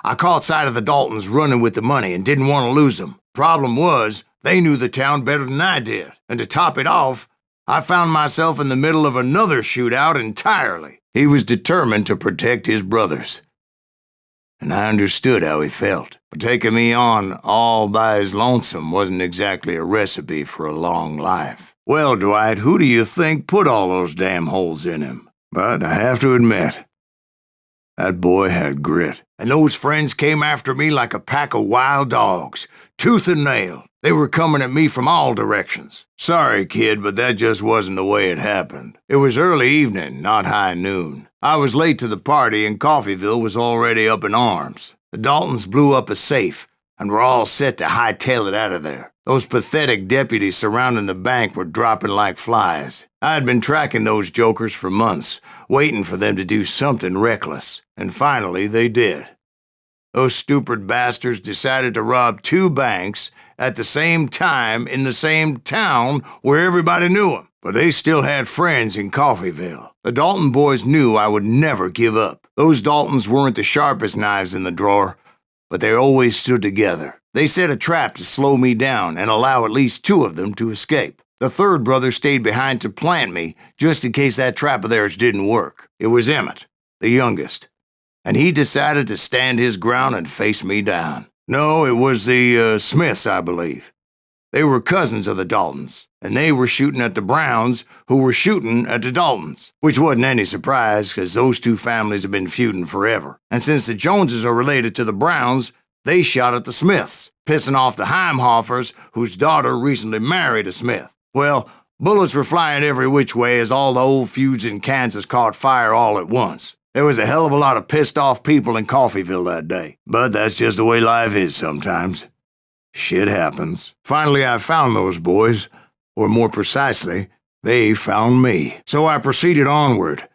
I caught sight of the Daltons running with the money and didn't want to lose them. Problem was, they knew the town better than I did, and to top it off, I found myself in the middle of another shootout entirely. He was determined to protect his brothers. And I understood how he felt. But taking me on all by his lonesome wasn't exactly a recipe for a long life. Well, Dwight, who do you think put all those damn holes in him? But I have to admit, that boy had grit. And those friends came after me like a pack of wild dogs, tooth and nail. They were coming at me from all directions. Sorry, kid, but that just wasn't the way it happened. It was early evening, not high noon. I was late to the party and Coffeyville was already up in arms. The Daltons blew up a safe and were all set to hightail it out of there. Those pathetic deputies surrounding the bank were dropping like flies. I had been tracking those jokers for months, waiting for them to do something reckless, and finally they did. Those stupid bastards decided to rob 2 banks at the same time in the same town where everybody knew them. But they still had friends in Coffeyville. The Dalton boys knew I would never give up. Those Daltons weren't the sharpest knives in the drawer, but they always stood together. They set a trap to slow me down and allow at least 2 of them to escape. The third brother stayed behind to plant me, just in case that trap of theirs didn't work. It was Emmett, the youngest, and he decided to stand his ground and face me down. No, it was the Smiths, I believe. They were cousins of the Daltons, and they were shooting at the Browns, who were shooting at the Daltons, which wasn't any surprise, because those 2 families have been feuding forever. And since the Joneses are related to the Browns, they shot at the Smiths, pissing off the Heimhoffers, whose daughter recently married a Smith. Well, bullets were flying every which way as all the old feuds in Kansas caught fire all at once. There was a hell of a lot of pissed-off people in Coffeyville that day. But that's just the way life is sometimes. Shit happens. Finally, I found those boys, or more precisely, they found me. So I proceeded onward,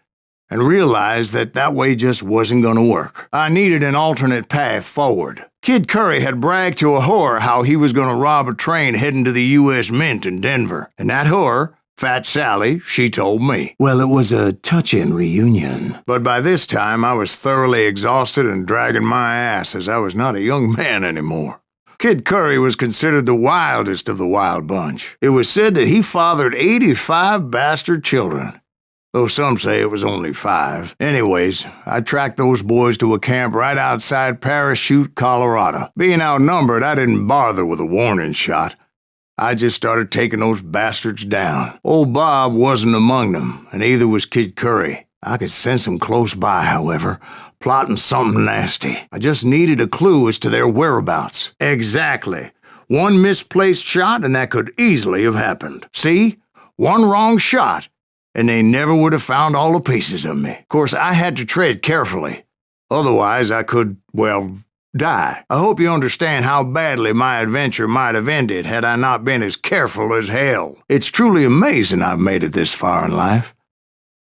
and realized that way just wasn't gonna work. I needed an alternate path forward. Kid Curry had bragged to a whore how he was gonna rob a train heading to the U.S. Mint in Denver, and that whore, Fat Sally, she told me. Well, it was a touching reunion. But by this time, I was thoroughly exhausted and dragging my ass as I was not a young man anymore. Kid Curry was considered the wildest of the wild bunch. It was said that he fathered 85 bastard children, though some say it was only 5. Anyways, I tracked those boys to a camp right outside Parachute, Colorado. Being outnumbered, I didn't bother with a warning shot. I just started taking those bastards down. Old Bob wasn't among them, and neither was Kid Curry. I could sense him close by, however, plotting something nasty. I just needed a clue as to their whereabouts. Exactly. One misplaced shot, and that could easily have happened. See? One wrong shot, and they never would have found all the pieces of me. Of course, I had to tread carefully. Otherwise, I could, die. I hope you understand how badly my adventure might have ended had I not been as careful as hell. It's truly amazing I've made it this far in life,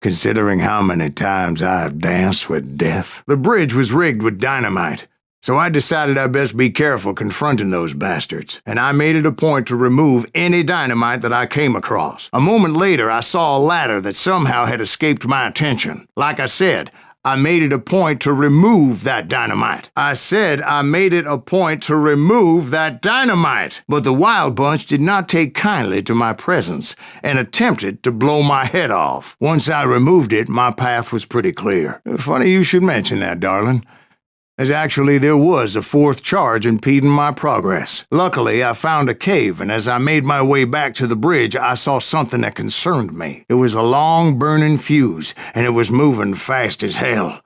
considering how many times I've danced with death. The bridge was rigged with dynamite, so I decided I'd best be careful confronting those bastards, and I made it a point to remove any dynamite that I came across. A moment later, I saw a ladder that somehow had escaped my attention. Like I said, I made it a point to remove that dynamite. I said I made it a point to remove that dynamite. But the Wild Bunch did not take kindly to my presence and attempted to blow my head off. Once I removed it, my path was pretty clear. Funny you should mention that, darling, as actually there was a 4th charge impeding my progress. Luckily, I found a cave, and as I made my way back to the bridge, I saw something that concerned me. It was a long burning fuse, and it was moving fast as hell.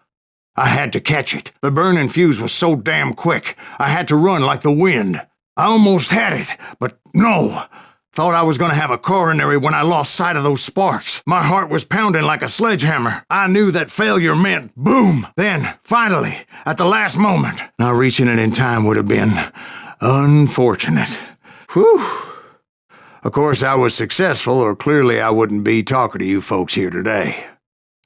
I had to catch it. The burning fuse was so damn quick, I had to run like the wind. I almost had it, but no. Thought I was going to have a coronary when I lost sight of those sparks. My heart was pounding like a sledgehammer. I knew that failure meant boom. Then, finally, at the last moment, not reaching it in time would have been unfortunate. Whew. Of course, I was successful, or clearly I wouldn't be talking to you folks here today.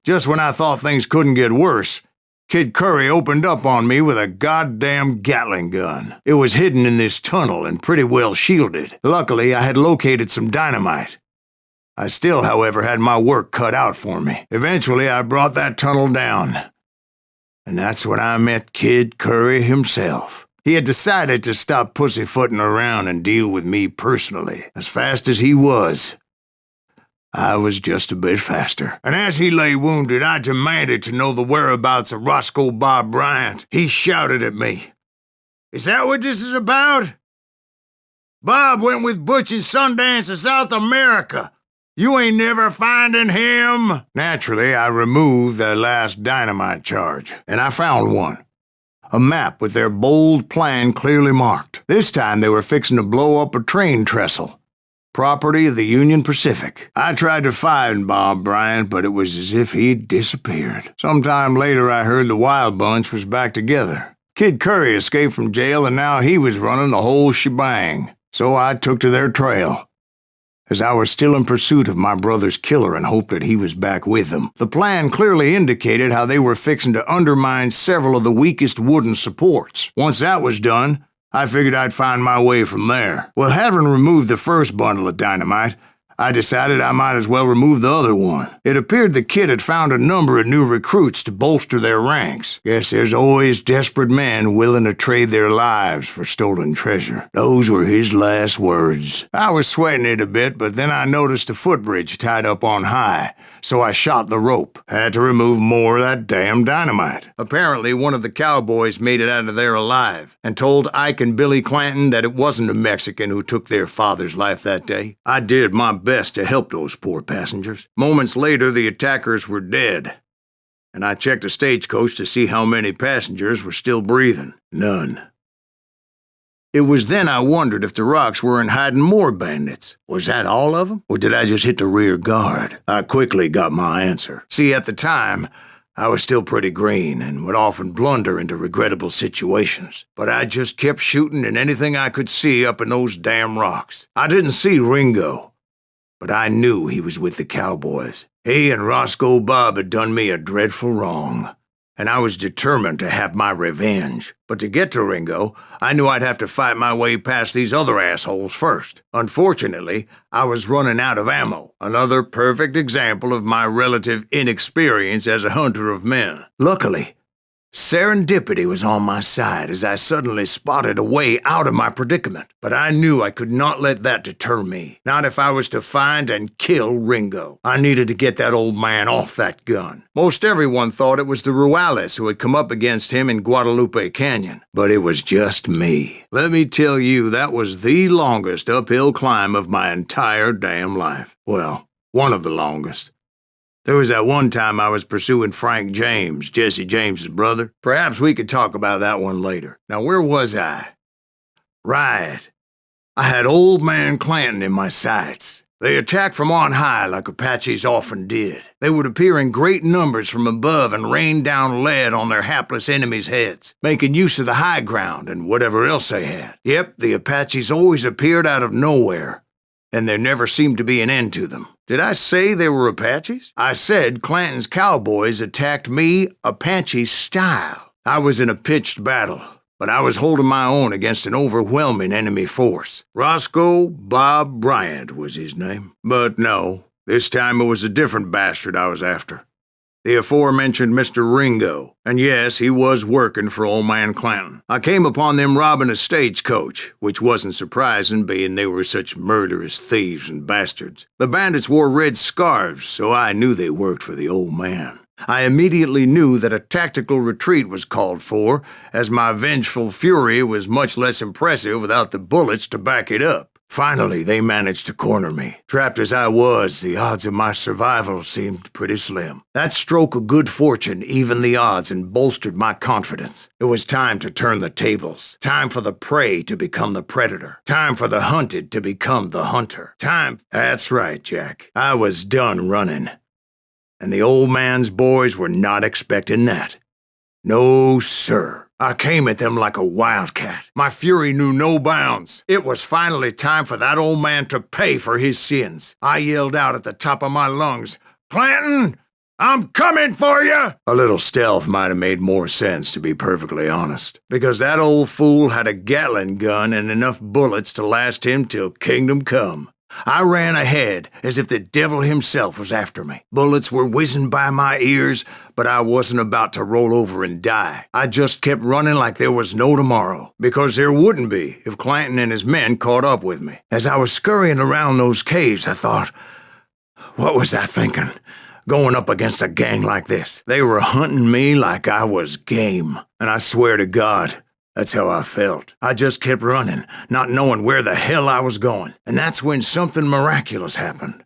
Just when I thought things couldn't get worse, Kid Curry opened up on me with a goddamn Gatling gun. It was hidden in this tunnel and pretty well shielded. Luckily, I had located some dynamite. I still, however, had my work cut out for me. Eventually, I brought that tunnel down. And that's when I met Kid Curry himself. He had decided to stop pussyfooting around and deal with me personally. As fast as he was, I was just a bit faster. And as he lay wounded, I demanded to know the whereabouts of Roscoe Bob Bryant. He shouted at me, "Is that what this is about? Bob went with Butch's Sundance to South America. You ain't never finding him." Naturally, I removed that last dynamite charge, and I found one. A map with their bold plan clearly marked. This time they were fixing to blow up a train trestle, property of the Union Pacific. I tried to find Bob Bryant, but it was as if he'd disappeared. Sometime later, I heard the Wild Bunch was back together. Kid Curry escaped from jail, and now he was running the whole shebang. So I took to their trail, as I was still in pursuit of my brother's killer and hoped that he was back with them. The plan clearly indicated how they were fixing to undermine several of the weakest wooden supports. Once that was done, I figured I'd find my way from there. Well, having removed the first bundle of dynamite, I decided I might as well remove the other one. It appeared the kid had found a number of new recruits to bolster their ranks. Guess there's always desperate men willing to trade their lives for stolen treasure. Those were his last words. I was sweating it a bit, but then I noticed a footbridge tied up on high, so I shot the rope. Had to remove more of that damn dynamite. Apparently, one of the cowboys made it out of there alive and told Ike and Billy Clanton that it wasn't a Mexican who took their father's life that day. I did my best to help those poor passengers. Moments later, the attackers were dead, and I checked the stagecoach to see how many passengers were still breathing. None. It was then I wondered if the rocks weren't hiding more bandits. Was that all of them? Or did I just hit the rear guard? I quickly got my answer. See, at the time, I was still pretty green and would often blunder into regrettable situations. But I just kept shooting at anything I could see up in those damn rocks. I didn't see Ringo, but I knew he was with the cowboys. He and Roscoe Bob had done me a dreadful wrong, and I was determined to have my revenge. But to get to Ringo, I knew I'd have to fight my way past these other assholes first. Unfortunately, I was running out of ammo, another perfect example of my relative inexperience as a hunter of men. Luckily, serendipity was on my side as I suddenly spotted a way out of my predicament. But I knew I could not let that deter me, not if I was to find and kill Ringo. I needed to get that old man off that gun. Most everyone thought it was the Ruales who had come up against him in Guadalupe Canyon, but it was just me. Let me tell you, that was the longest uphill climb of my entire damn life. Well, one of the longest. There was that one time I was pursuing Frank James, Jesse James's brother. Perhaps we could talk about that one later. Now, where was I? Right. I had old man Clanton in my sights. They attacked from on high like Apaches often did. They would appear in great numbers from above and rain down lead on their hapless enemies' heads, making use of the high ground and whatever else they had. Yep, the Apaches always appeared out of nowhere, and there never seemed to be an end to them. Did I say they were Apaches? I said Clanton's cowboys attacked me Apache style. I was in a pitched battle, but I was holding my own against an overwhelming enemy force. Roscoe Bob Bryant was his name. But no, this time it was a different bastard I was after. The aforementioned Mr. Ringo, and yes, he was working for old man Clanton. I came upon them robbing a stagecoach, which wasn't surprising, being they were such murderous thieves and bastards. The bandits wore red scarves, so I knew they worked for the old man. I immediately knew that a tactical retreat was called for, as my vengeful fury was much less impressive without the bullets to back it up. Finally, they managed to corner me. Trapped as I was, the odds of my survival seemed pretty slim. That stroke of good fortune evened the odds and bolstered my confidence. It was time to turn the tables. Time for the prey to become the predator. Time for the hunted to become the hunter. That's right, Jack. I was done running. And the old man's boys were not expecting that. No, sir. I came at them like a wildcat. My fury knew no bounds. It was finally time for that old man to pay for his sins. I yelled out at the top of my lungs, "Clanton, I'm coming for you!" A little stealth might have made more sense, to be perfectly honest, because that old fool had a Gatling gun and enough bullets to last him till kingdom come. I ran ahead as if the devil himself was after me. Bullets were whizzing by my ears, but I wasn't about to roll over and die. I just kept running like there was no tomorrow, because there wouldn't be if Clanton and his men caught up with me. As I was scurrying around those caves, I thought, what was I thinking? Going up against a gang like this. They were hunting me like I was game, and I swear to God, that's how I felt. I just kept running, not knowing where the hell I was going. And that's when something miraculous happened.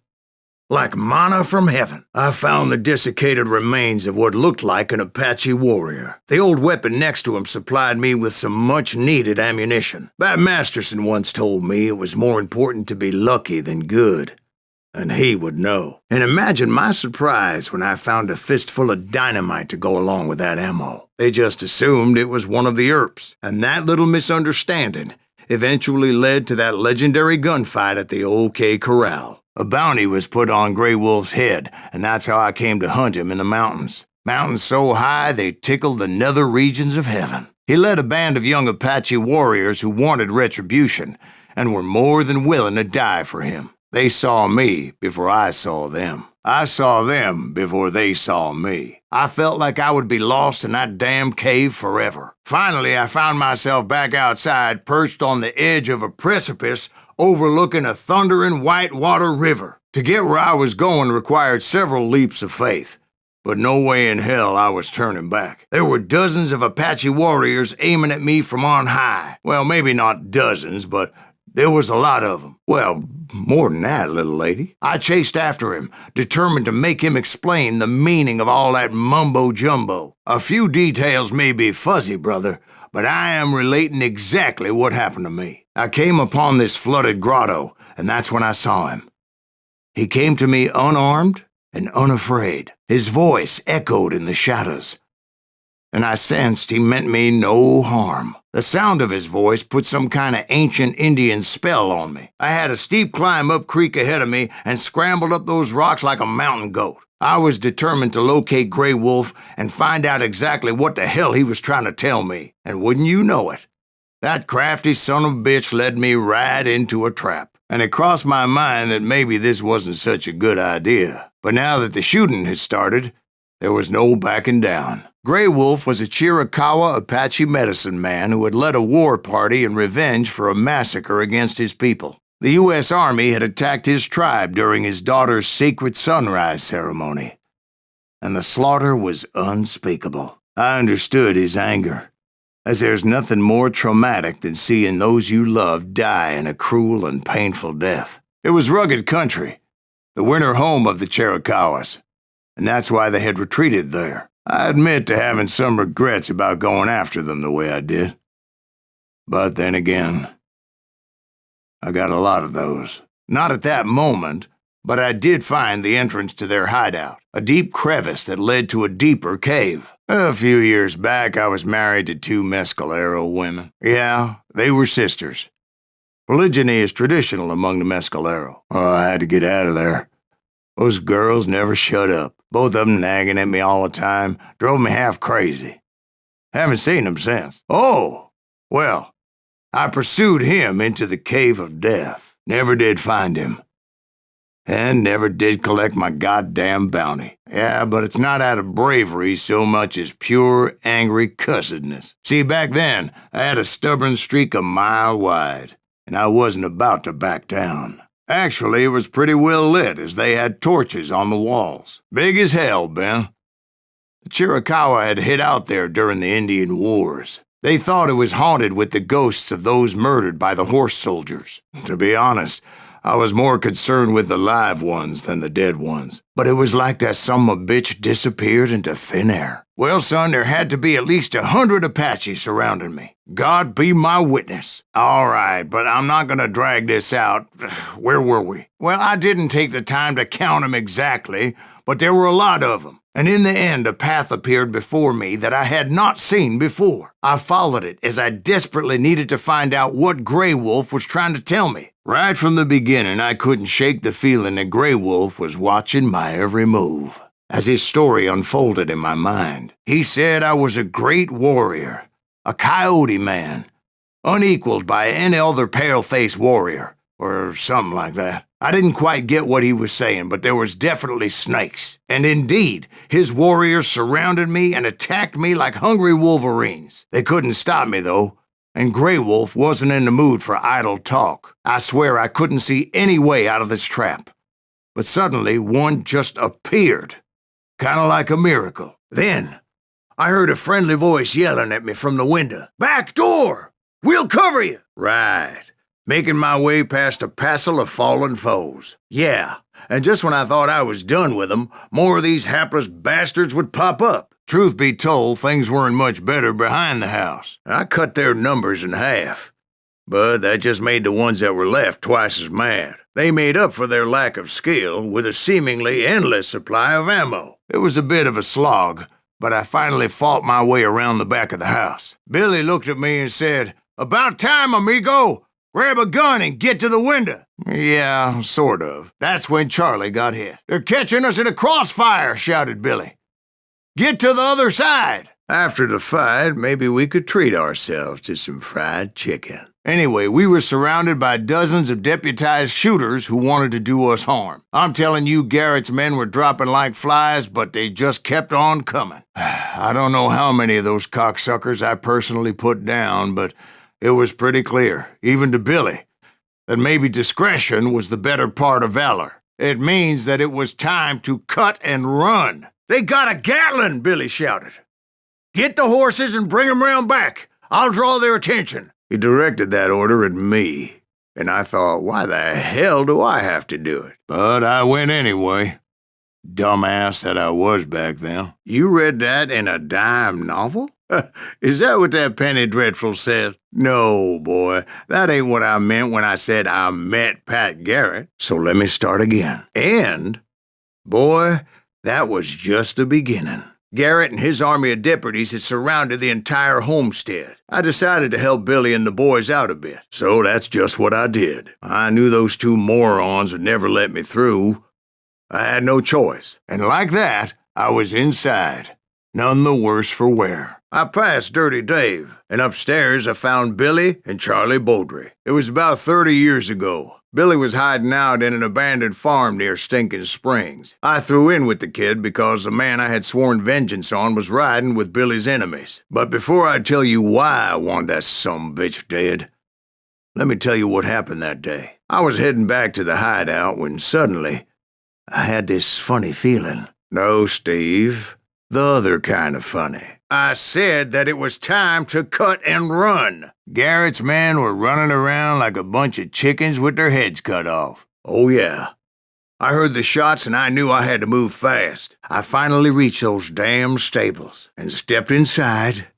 Like manna from heaven, I found the desiccated remains of what looked like an Apache warrior. The old weapon next to him supplied me with some much-needed ammunition. Bat Masterson once told me it was more important to be lucky than good. And he would know. And imagine my surprise when I found a fistful of dynamite to go along with that ammo. They just assumed it was one of the Earps, and that little misunderstanding eventually led to that legendary gunfight at the OK Corral. A bounty was put on Grey Wolf's head, and that's how I came to hunt him in the mountains. Mountains so high they tickled the nether regions of heaven. He led a band of young Apache warriors who wanted retribution, and were more than willing to die for him. They saw me before I saw them. I saw them before they saw me. I felt like I would be lost in that damn cave forever. Finally, I found myself back outside, perched on the edge of a precipice overlooking a thundering whitewater river. To get where I was going required several leaps of faith, but no way in hell I was turning back. There were dozens of Apache warriors aiming at me from on high. Well, maybe not dozens, but there was a lot of them. Well, more than that, little lady. I chased after him, determined to make him explain the meaning of all that mumbo-jumbo. A few details may be fuzzy, brother, but I am relating exactly what happened to me. I came upon this flooded grotto, and that's when I saw him. He came to me unarmed and unafraid. His voice echoed in the shadows, and I sensed he meant me no harm. The sound of his voice put some kind of ancient Indian spell on me. I had a steep climb up creek ahead of me and scrambled up those rocks like a mountain goat. I was determined to locate Grey Wolf and find out exactly what the hell he was trying to tell me. And wouldn't you know it, that crafty son of a bitch led me right into a trap. And it crossed my mind that maybe this wasn't such a good idea. But now that the shooting had started, there was no backing down. Grey Wolf was a Chiricahua Apache medicine man who had led a war party in revenge for a massacre against his people. The U.S. Army had attacked his tribe during his daughter's sacred sunrise ceremony, and the slaughter was unspeakable. I understood his anger, as there's nothing more traumatic than seeing those you love die in a cruel and painful death. It was rugged country, the winter home of the Chiricahuas, and that's why they had retreated there. I admit to having some regrets about going after them the way I did. But then again, I got a lot of those. Not at that moment, but I did find the entrance to their hideout, a deep crevice that led to a deeper cave. A few years back, I was married to 2 Mescalero women. Yeah, they were sisters. Polygyny is traditional among the Mescalero. Oh, I had to get out of there. Those girls never shut up. Both of them nagging at me all the time. Drove me half crazy. Haven't seen them since. Oh, well, I pursued him into the cave of death. Never did find him. And never did collect my goddamn bounty. Yeah, but it's not out of bravery so much as pure, angry cussedness. See, back then, I had a stubborn streak a mile wide, and I wasn't about to back down. Actually, it was pretty well lit, as they had torches on the walls. Big as hell, Ben. The Chiricahua had hid out there during the Indian Wars. They thought it was haunted with the ghosts of those murdered by the horse soldiers. To be honest, I was more concerned with the live ones than the dead ones. But it was like that son of a bitch disappeared into thin air. Well, son, there had to be at least 100 Apaches surrounding me. God be my witness. All right, but I'm not gonna drag this out. Where were we? Well, I didn't take the time to count them exactly, but there were a lot of them. And in the end, a path appeared before me that I had not seen before. I followed it as I desperately needed to find out what Grey Wolf was trying to tell me. Right from the beginning, I couldn't shake the feeling that Grey Wolf was watching my every move. As his story unfolded in my mind, he said I was a great warrior, a coyote man, unequaled by any other pale-faced warrior. or something like that. I didn't quite get what he was saying, but there was definitely snakes. And indeed, his warriors surrounded me and attacked me like hungry wolverines. They couldn't stop me, though, and Grey Wolf wasn't in the mood for idle talk. I swear I couldn't see any way out of this trap. But suddenly, one just appeared, kind of like a miracle. Then, I heard a friendly voice yelling at me from the window. "Back door! We'll cover you!" Right. Making my way past a passel of fallen foes. Yeah, and just when I thought I was done with them, more of these hapless bastards would pop up. Truth be told, things weren't much better behind the house. I cut their numbers in half. But that just made the ones that were left twice as mad. They made up for their lack of skill with a seemingly endless supply of ammo. It was a bit of a slog, but I finally fought my way around the back of the house. Billy looked at me and said, "About time, amigo! Grab a gun and get to the window." Yeah, sort of. That's when Charlie got hit. "They're catching us in a crossfire," shouted Billy. "Get to the other side." After the fight, maybe we could treat ourselves to some fried chicken. Anyway, we were surrounded by dozens of deputized shooters who wanted to do us harm. I'm telling you, Garrett's men were dropping like flies, but they just kept on coming. I don't know how many of those cocksuckers I personally put down, but it was pretty clear, even to Billy, that maybe discretion was the better part of valor. It means that it was time to cut and run. "They got a Gatling!" Billy shouted. "Get the horses and bring 'em round back. I'll draw their attention." He directed that order at me, and I thought, why the hell do I have to do it? But I went anyway. Dumbass that I was back then. You read that in a dime novel? Is that what that Penny Dreadful said? No, boy, that ain't what I meant when I said I met Pat Garrett. So let me start again. And, boy, that was just the beginning. Garrett and his army of deputies had surrounded the entire homestead. I decided to help Billy and the boys out a bit, so that's just what I did. I knew those two morons would never let me through. I had no choice. And like that, I was inside, none the worse for wear. I passed Dirty Dave, and upstairs I found Billy and Charlie Beaudry. It was about 30 years ago. Billy was hiding out in an abandoned farm near Stinking Springs. I threw in with the kid because the man I had sworn vengeance on was riding with Billy's enemies. But before I tell you why I want that sumbitch dead, let me tell you what happened that day. I was heading back to the hideout when suddenly I had this funny feeling. No, Steve, the other kind of funny. I said that it was time to cut and run. Garrett's men were running around like a bunch of chickens with their heads cut off. Oh, yeah. I heard the shots and I knew I had to move fast. I finally reached those damn stables and stepped inside,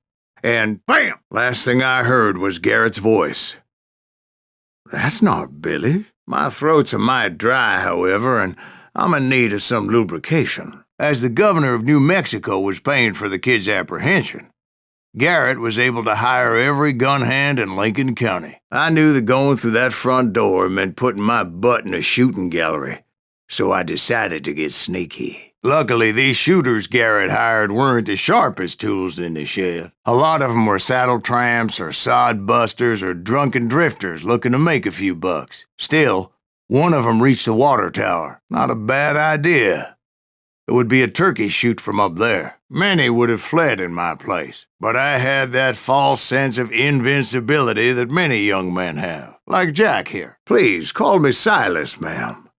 and bam! Last thing I heard was Garrett's voice. That's not Billy. My throat's a mite dry, however, and I'm in need of some lubrication. As the governor of New Mexico was paying for the kid's apprehension, Garrett was able to hire every gun hand in Lincoln County. I knew that going through that front door meant putting my butt in a shooting gallery, so I decided to get sneaky. Luckily, these shooters Garrett hired weren't the sharpest tools in the shed. A lot of them were saddle tramps or sod busters or drunken drifters looking to make a few bucks. Still, one of them reached the water tower. Not a bad idea. It would be a turkey shoot from up there. Many would have fled in my place, but I had that false sense of invincibility that many young men have, like Jack here. Please, call me Silas, ma'am.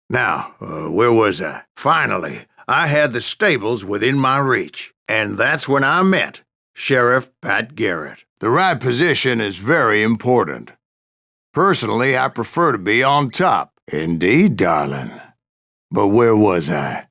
Now, where was I? Finally, I had the stables within my reach, and that's when I met Sheriff Pat Garrett. The right position is very important. Personally, I prefer to be on top. Indeed, darling. But where was I?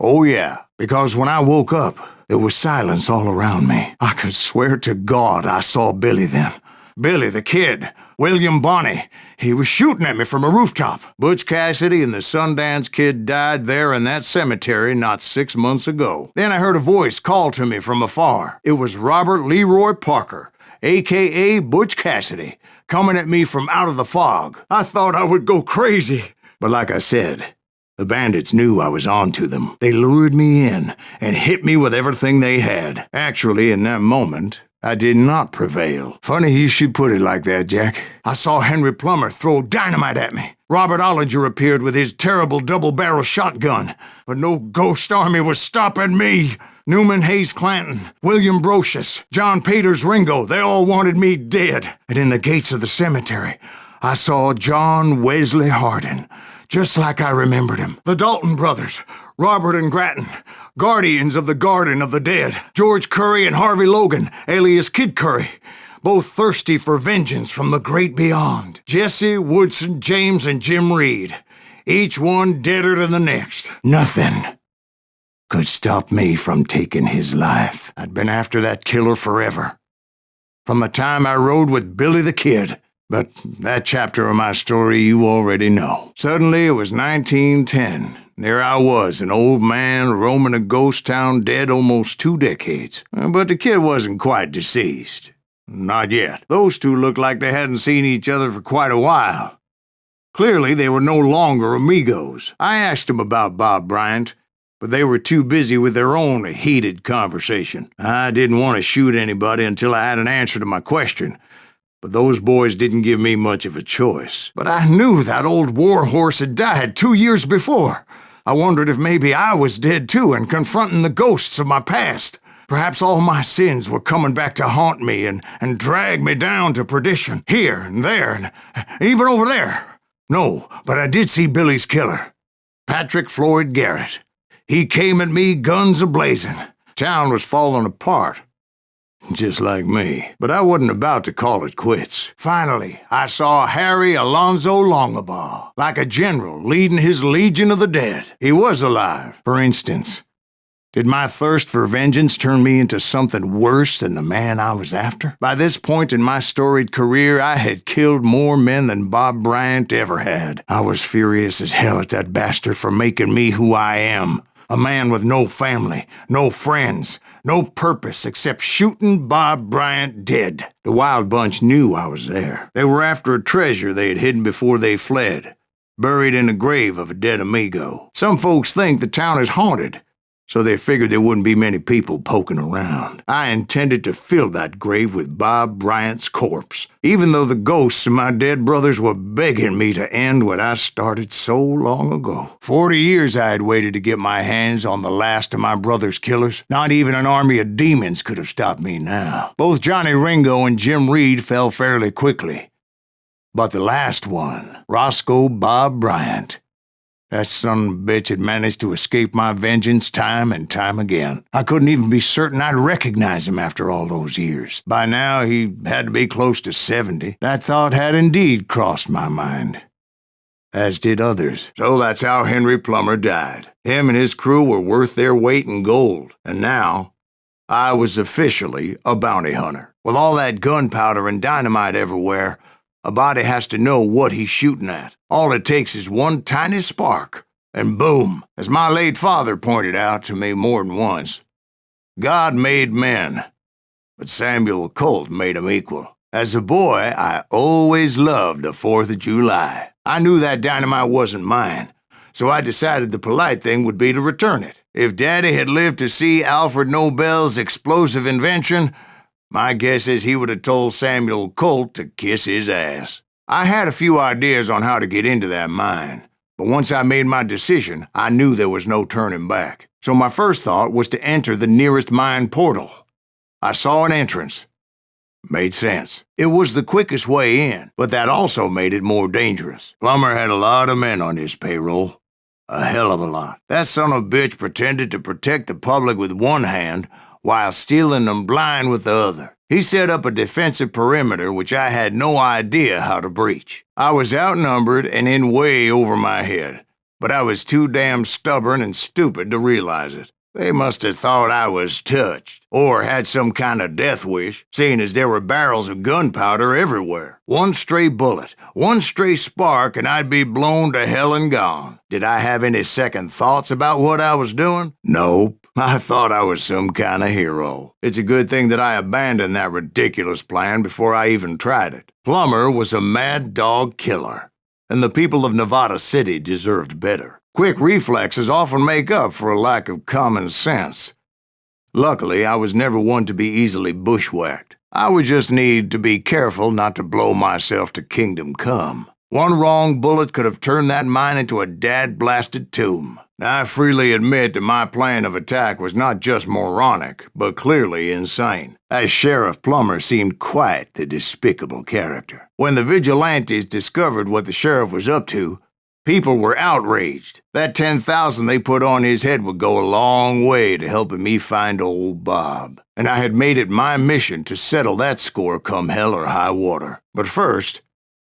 Oh, yeah, because when I woke up, there was silence all around me. I could swear to God I saw Billy then. Billy, the kid, William Bonney, he was shooting at me from a rooftop. Butch Cassidy and the Sundance Kid died there in that cemetery not 6 months ago. Then I heard a voice call to me from afar. It was Robert Leroy Parker, a.k.a. Butch Cassidy, coming at me from out of the fog. I thought I would go crazy. But like I said, the bandits knew I was on to them. They lured me in and hit me with everything they had. Actually, in that moment, I did not prevail. Funny you should put it like that, Jack. I saw Henry Plummer throw dynamite at me. Robert Ollinger appeared with his terrible double-barrel shotgun. But no ghost army was stopping me. Newman Hayes Clanton, William Brocious, John Peters Ringo, they all wanted me dead. And in the gates of the cemetery, I saw John Wesley Hardin, just like I remembered him. The Dalton brothers, Robert and Grattan, guardians of the Garden of the Dead. George Curry and Harvey Logan, alias Kid Curry, both thirsty for vengeance from the great beyond. Jesse, Woodson, James, and Jim Reed, each one deader than the next. Nothing could stop me from taking his life. I'd been after that killer forever, from the time I rode with Billy the Kid. But that chapter of my story you already know. Suddenly it was 1910. There I was, an old man roaming a ghost town dead almost 2 decades. But the kid wasn't quite deceased. Not yet. Those two looked like they hadn't seen each other for quite a while. Clearly they were no longer amigos. I asked them about Bob Bryant, but they were too busy with their own heated conversation. I didn't want to shoot anybody until I had an answer to my question. But those boys didn't give me much of a choice. But I knew that old war horse had died 2 years before. I wondered if maybe I was dead too and confronting the ghosts of my past. Perhaps all my sins were coming back to haunt me and drag me down to perdition. Here and there and even over there. No, but I did see Billy's killer, Patrick Floyd Garrett. He came at me guns a-blazing. Town was falling apart. Just like me. But I wasn't about to call it quits. Finally, I saw Harry Alonzo Longabaugh, like a general leading his legion of the dead. He was alive, for instance. Did my thirst for vengeance turn me into something worse than the man I was after? By this point in my storied career, I had killed more men than Bob Bryant ever had. I was furious as hell at that bastard for making me who I am. A man with no family, no friends, no purpose except shooting Bob Bryant dead. The Wild Bunch knew I was there. They were after a treasure they had hidden before they fled, buried in the grave of a dead amigo. Some folks think the town is haunted, so they figured there wouldn't be many people poking around. I intended to fill that grave with Bob Bryant's corpse, even though the ghosts of my dead brothers were begging me to end what I started so long ago. 40 years I had waited to get my hands on the last of my brother's killers. Not even an army of demons could have stopped me now. Both Johnny Ringo and Jim Reed fell fairly quickly. But the last one, Roscoe Bob Bryant, that son of a bitch had managed to escape my vengeance time and time again. I couldn't even be certain I'd recognize him after all those years. By now, he had to be close to 70. That thought had indeed crossed my mind, as did others. So that's how Henry Plummer died. Him and his crew were worth their weight in gold. And now, I was officially a bounty hunter. With all that gunpowder and dynamite everywhere, a body has to know what he's shooting at. All it takes is one tiny spark, and boom, as my late father pointed out to me more than once. God made men, but Samuel Colt made 'em equal. As a boy, I always loved the 4th of July. I knew that dynamite wasn't mine, so I decided the polite thing would be to return it. If Daddy had lived to see Alfred Nobel's explosive invention, my guess is he would have told Samuel Colt to kiss his ass. I had a few ideas on how to get into that mine, but once I made my decision, I knew there was no turning back. So my first thought was to enter the nearest mine portal. I saw an entrance. Made sense. It was the quickest way in, but that also made it more dangerous. Plummer had a lot of men on his payroll. A hell of a lot. That son of a bitch pretended to protect the public with one hand, while stealing them blind with the other. He set up a defensive perimeter which I had no idea how to breach. I was outnumbered and in way over my head, but I was too damn stubborn and stupid to realize it. They must have thought I was touched, or had some kind of death wish, seeing as there were barrels of gunpowder everywhere. One stray bullet, one stray spark, and I'd be blown to hell and gone. Did I have any second thoughts about what I was doing? Nope. I thought I was some kind of hero. It's a good thing that I abandoned that ridiculous plan before I even tried it. Plummer was a mad dog killer, and the people of Nevada City deserved better. Quick reflexes often make up for a lack of common sense. Luckily, I was never one to be easily bushwhacked. I would just need to be careful not to blow myself to kingdom come. One wrong bullet could have turned that mine into a dad-blasted tomb. I freely admit that my plan of attack was not just moronic, but clearly insane, as Sheriff Plummer seemed quite the despicable character. When the vigilantes discovered what the sheriff was up to, people were outraged. That $10,000 they put on his head would go a long way to helping me find old Bob. And I had made it my mission to settle that score come hell or high water. But first,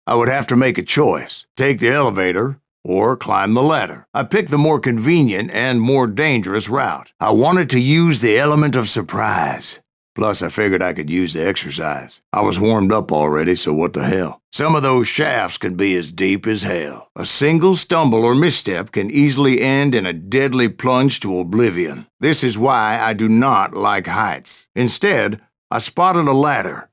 I would have to make a choice. Take the elevator or climb the ladder. I picked the more convenient and more dangerous route. I wanted to use the element of surprise. Plus, I figured I could use the exercise. I was warmed up already, so what the hell? Some of those shafts can be as deep as hell. A single stumble or misstep can easily end in a deadly plunge to oblivion. This is why I do not like heights. Instead, I spotted a ladder,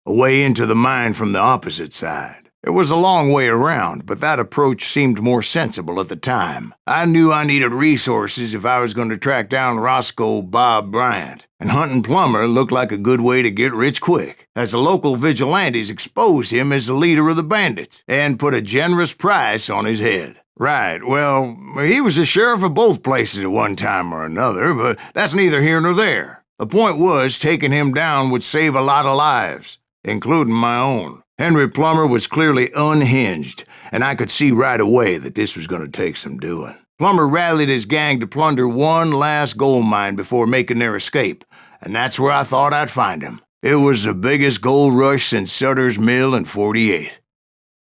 a way into the mine from the opposite side. It was a long way around, but that approach seemed more sensible at the time. I knew I needed resources if I was going to track down Roscoe Bob Bryant, and hunting Plummer looked like a good way to get rich quick, as the local vigilantes exposed him as the leader of the bandits and put a generous price on his head. Right, well, he was the sheriff of both places at one time or another, but that's neither here nor there. The point was, taking him down would save a lot of lives, including my own. Henry Plummer was clearly unhinged, and I could see right away that this was going to take some doing. Plummer rallied his gang to plunder one last gold mine before making their escape, and that's where I thought I'd find him. It was the biggest gold rush since Sutter's Mill in '48.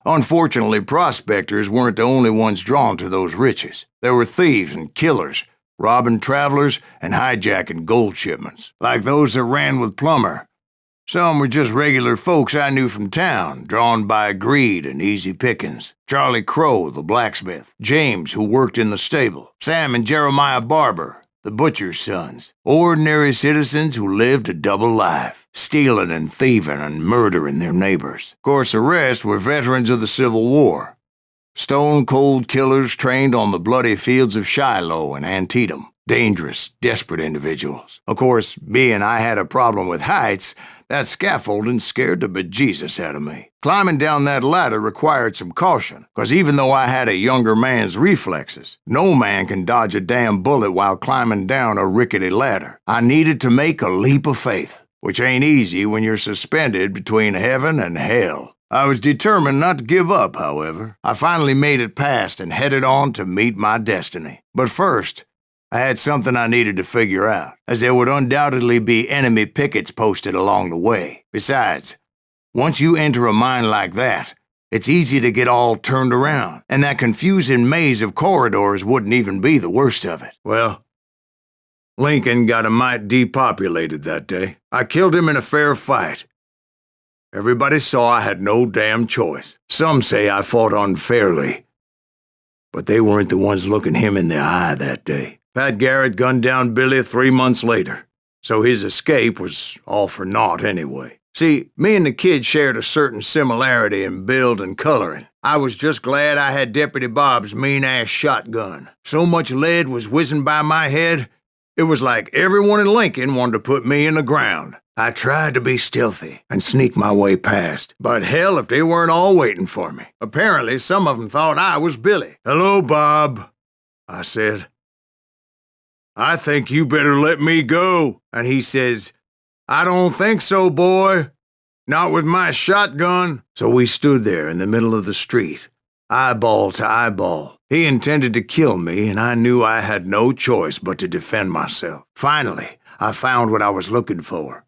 Unfortunately, prospectors weren't the only ones drawn to those riches. There were thieves and killers, robbing travelers and hijacking gold shipments, like those that ran with Plummer. Some were just regular folks I knew from town, drawn by greed and easy pickings. Charlie Crow, the blacksmith, James, who worked in the stable, Sam and Jeremiah Barber, the butcher's sons. Ordinary citizens who lived a double life, stealing and thieving and murdering their neighbors. Of course, the rest were veterans of the Civil War, stone-cold killers trained on the bloody fields of Shiloh and Antietam. Dangerous, desperate individuals. Of course, being I had a problem with heights, that scaffolding scared the bejesus out of me. Climbing down that ladder required some caution, because even though I had a younger man's reflexes, no man can dodge a damn bullet while climbing down a rickety ladder. I needed to make a leap of faith, which ain't easy when you're suspended between heaven and hell. I was determined not to give up, however. I finally made it past and headed on to meet my destiny. But first, I had something I needed to figure out, as there would undoubtedly be enemy pickets posted along the way. Besides, once you enter a mine like that, it's easy to get all turned around, and that confusing maze of corridors wouldn't even be the worst of it. Well, Lincoln got a mite depopulated that day. I killed him in a fair fight. Everybody saw I had no damn choice. Some say I fought unfairly, but they weren't the ones looking him in the eye that day. Pat Garrett gunned down Billy 3 months later, so his escape was all for naught anyway. See, me and the kid shared a certain similarity in build and coloring. I was just glad I had Deputy Bob's mean-ass shotgun. So much lead was whizzing by my head, it was like everyone in Lincoln wanted to put me in the ground. I tried to be stealthy and sneak my way past, but hell if they weren't all waiting for me. Apparently, some of them thought I was Billy. "Hello, Bob," I said. "I think you better let me go." And he says, "I don't think so, boy. Not with my shotgun." So we stood there in the middle of the street, eyeball to eyeball. He intended to kill me, and I knew I had no choice but to defend myself. Finally, I found what I was looking for.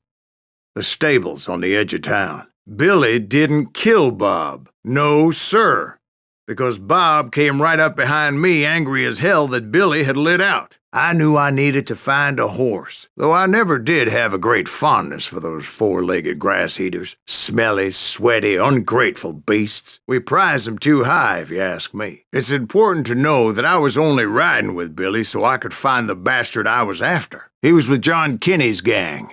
The stables on the edge of town. Billy didn't kill Bob. No, sir. Because Bob came right up behind me, angry as hell that Billy had lit out. I knew I needed to find a horse, though I never did have a great fondness for those four-legged grass-eaters. Smelly, sweaty, ungrateful beasts. We prize them too high, if you ask me. It's important to know that I was only riding with Billy so I could find the bastard I was after. He was with John Kinney's gang,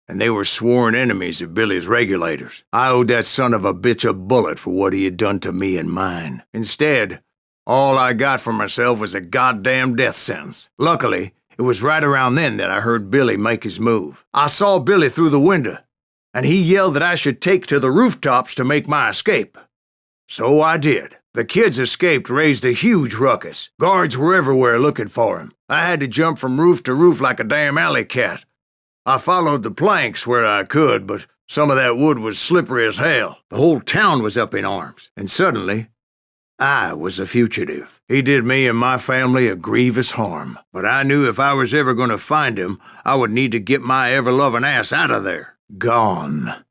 and they were sworn enemies of Billy's regulators. I owed that son of a bitch a bullet for what he had done to me and mine. Instead, all I got for myself was a goddamn death sentence. Luckily, it was right around then that I heard Billy make his move. I saw Billy through the window, and he yelled that I should take to the rooftops to make my escape. So I did. The kids escaped raised a huge ruckus. Guards were everywhere looking for him. I had to jump from roof to roof like a damn alley cat. I followed the planks where I could, but some of that wood was slippery as hell. The whole town was up in arms, and suddenly, I was a fugitive. He did me and my family a grievous harm, but I knew if I was ever going to find him, I would need to get my ever-loving ass out of there. Gone.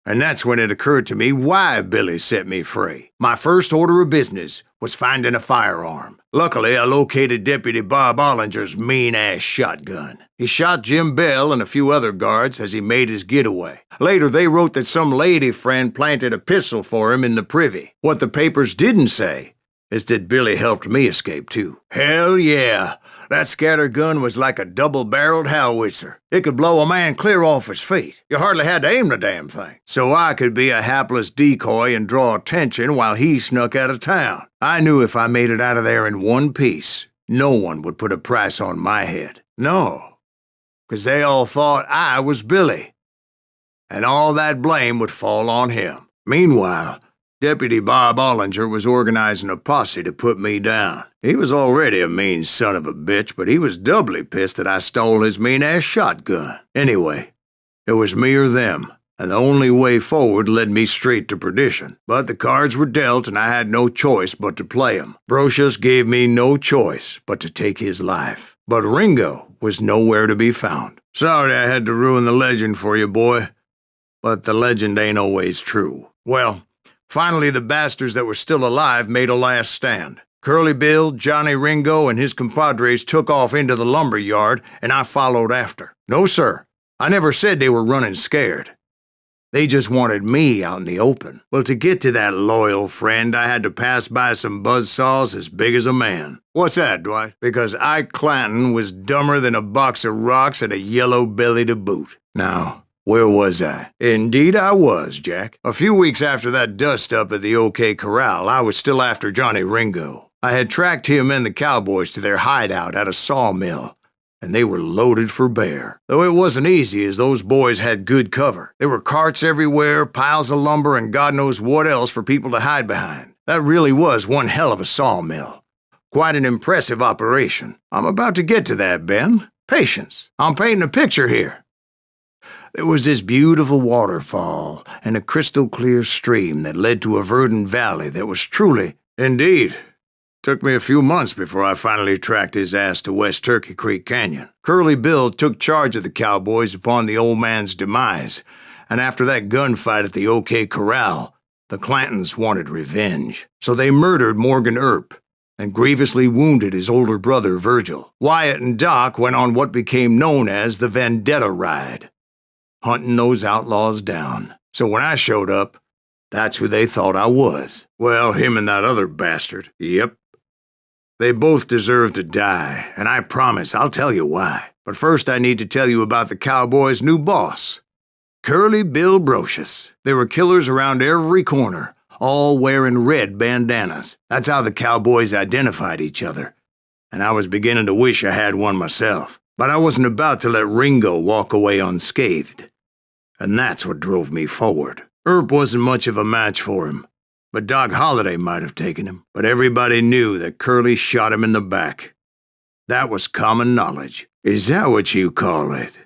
And that's when it occurred to me why Billy set me free. My first order of business was finding a firearm. Luckily, I located Deputy Bob Ollinger's mean-ass shotgun. He shot Jim Bell and a few other guards as he made his getaway. Later, they wrote that some lady friend planted a pistol for him in the privy. What the papers didn't say is that Billy helped me escape, too. Hell yeah! That scatter gun was like a double-barreled howitzer. It could blow a man clear off his feet. You hardly had to aim the damn thing. So I could be a hapless decoy and draw attention while he snuck out of town. I knew if I made it out of there in one piece, no one would put a price on my head. No, because they all thought I was Billy. And all that blame would fall on him. Meanwhile, Deputy Bob Ollinger was organizing a posse to put me down. He was already a mean son of a bitch, but he was doubly pissed that I stole his mean-ass shotgun. Anyway, it was me or them, and the only way forward led me straight to perdition. But the cards were dealt, and I had no choice but to play 'em. Brocius gave me no choice but to take his life. But Ringo was nowhere to be found. Sorry I had to ruin the legend for you, boy, but the legend ain't always true. Well, finally, the bastards that were still alive made a last stand. Curly Bill, Johnny Ringo, and his compadres took off into the lumber yard, and I followed after. No, sir, I never said they were running scared. They just wanted me out in the open. Well, to get to that loyal friend, I had to pass by some buzzsaws as big as a man. What's that, Dwight? Because Clanton was dumber than a box of rocks and a yellow belly to boot. Now, where was I? Indeed I was, Jack. A few weeks after that dust-up at the OK Corral, I was still after Johnny Ringo. I had tracked him and the cowboys to their hideout at a sawmill, and they were loaded for bear. Though it wasn't easy, as those boys had good cover. There were carts everywhere, piles of lumber, and God knows what else for people to hide behind. That really was one hell of a sawmill. Quite an impressive operation. I'm about to get to that, Ben. Patience. I'm painting a picture here. There was this beautiful waterfall and a crystal-clear stream that led to a verdant valley that was truly, indeed, took me a few months before I finally tracked his ass to West Turkey Creek Canyon. Curly Bill took charge of the cowboys upon the old man's demise, and after that gunfight at the OK Corral, the Clantons wanted revenge. So they murdered Morgan Earp and grievously wounded his older brother Virgil. Wyatt and Doc went on what became known as the Vendetta Ride, hunting those outlaws down. So when I showed up, that's who they thought I was. Well, him and that other bastard. Yep. They both deserve to die, and I promise I'll tell you why. But first I need to tell you about the cowboys' new boss, Curly Bill Brocius. There were killers around every corner, all wearing red bandanas. That's how the cowboys identified each other, and I was beginning to wish I had one myself. But I wasn't about to let Ringo walk away unscathed, and that's what drove me forward. Earp wasn't much of a match for him, but Doc Holliday might have taken him. But everybody knew that Curly shot him in the back. That was common knowledge. Is that what you call it?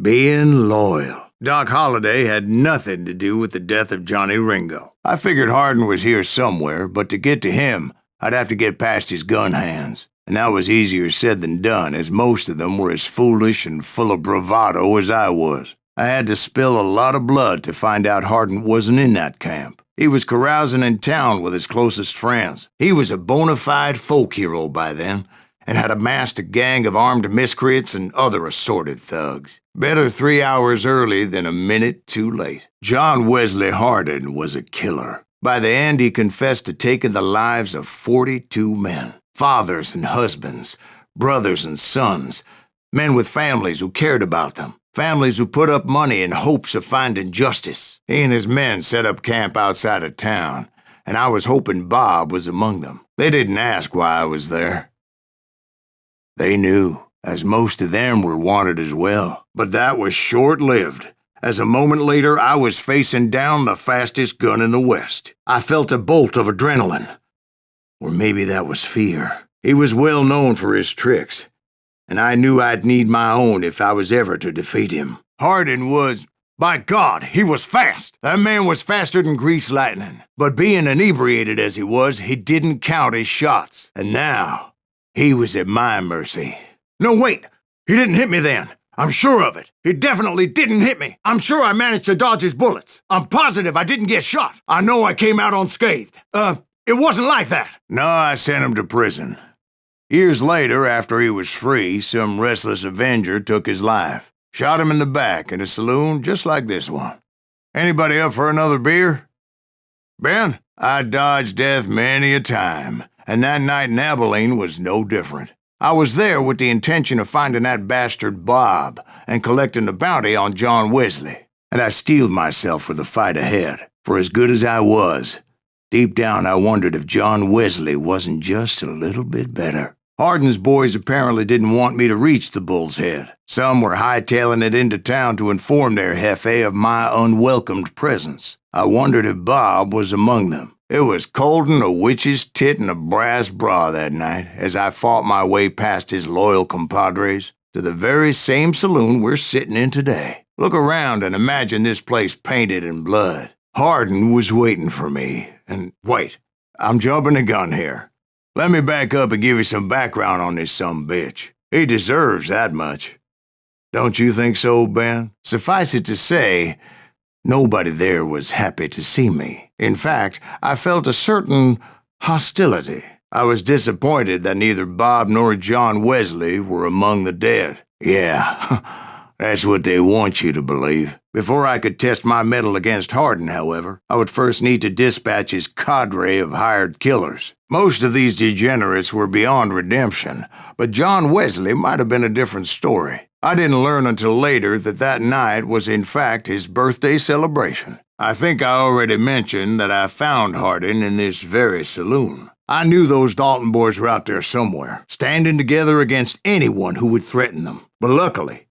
Being loyal. Doc Holliday had nothing to do with the death of Johnny Ringo. I figured Hardin was here somewhere, but to get to him, I'd have to get past his gun hands. And that was easier said than done, as most of them were as foolish and full of bravado as I was. I had to spill a lot of blood to find out Hardin wasn't in that camp. He was carousing in town with his closest friends. He was a bona fide folk hero by then, and had amassed a gang of armed miscreants and other assorted thugs. Better 3 hours early than a minute too late. John Wesley Hardin was a killer. By the end, he confessed to taking the lives of 42 men. Fathers and husbands, brothers and sons, men with families who cared about them. Families who put up money in hopes of finding justice. He and his men set up camp outside of town, and I was hoping Bob was among them. They didn't ask why I was there. They knew, as most of them were wanted as well. But that was short-lived, as a moment later I was facing down the fastest gun in the West. I felt a bolt of adrenaline. Or maybe that was fear. He was well known for his tricks, and I knew I'd need my own if I was ever to defeat him. Hardin was... By God, he was fast! That man was faster than grease lightning. But being inebriated as he was, he didn't count his shots. And now, he was at my mercy. No, wait! He didn't hit me then. I'm sure of it. He definitely didn't hit me. I'm sure I managed to dodge his bullets. I'm positive I didn't get shot. I know I came out unscathed. It wasn't like that. No, I sent him to prison. Years later, after he was free, some restless avenger took his life. Shot him in the back in a saloon just like this one. Anybody up for another beer? Ben? I dodged death many a time, and that night in Abilene was no different. I was there with the intention of finding that bastard Bob and collecting the bounty on John Wesley, and I steeled myself for the fight ahead. For as good as I was, deep down I wondered if John Wesley wasn't just a little bit better. Hardin's boys apparently didn't want me to reach the Bull's Head. Some were hightailing it into town to inform their jefe of my unwelcomed presence. I wondered if Bob was among them. It was cold and a witch's tit and a brass bra that night as I fought my way past his loyal compadres to the very same saloon we're sitting in today. Look around and imagine this place painted in blood. Hardin was waiting for me. And wait, I'm jumping the gun here. Let me back up and give you some background on this sumbitch. He deserves that much. Don't you think so, Ben? Suffice it to say, nobody there was happy to see me. In fact, I felt a certain hostility. I was disappointed that neither Bob nor John Wesley were among the dead. Yeah, that's what they want you to believe. Before I could test my mettle against Hardin, however, I would first need to dispatch his cadre of hired killers. Most of these degenerates were beyond redemption, but John Wesley might have been a different story. I didn't learn until later that that night was in fact his birthday celebration. I think I already mentioned that I found Hardin in this very saloon. I knew those Dalton boys were out there somewhere, standing together against anyone who would threaten them. But luckily,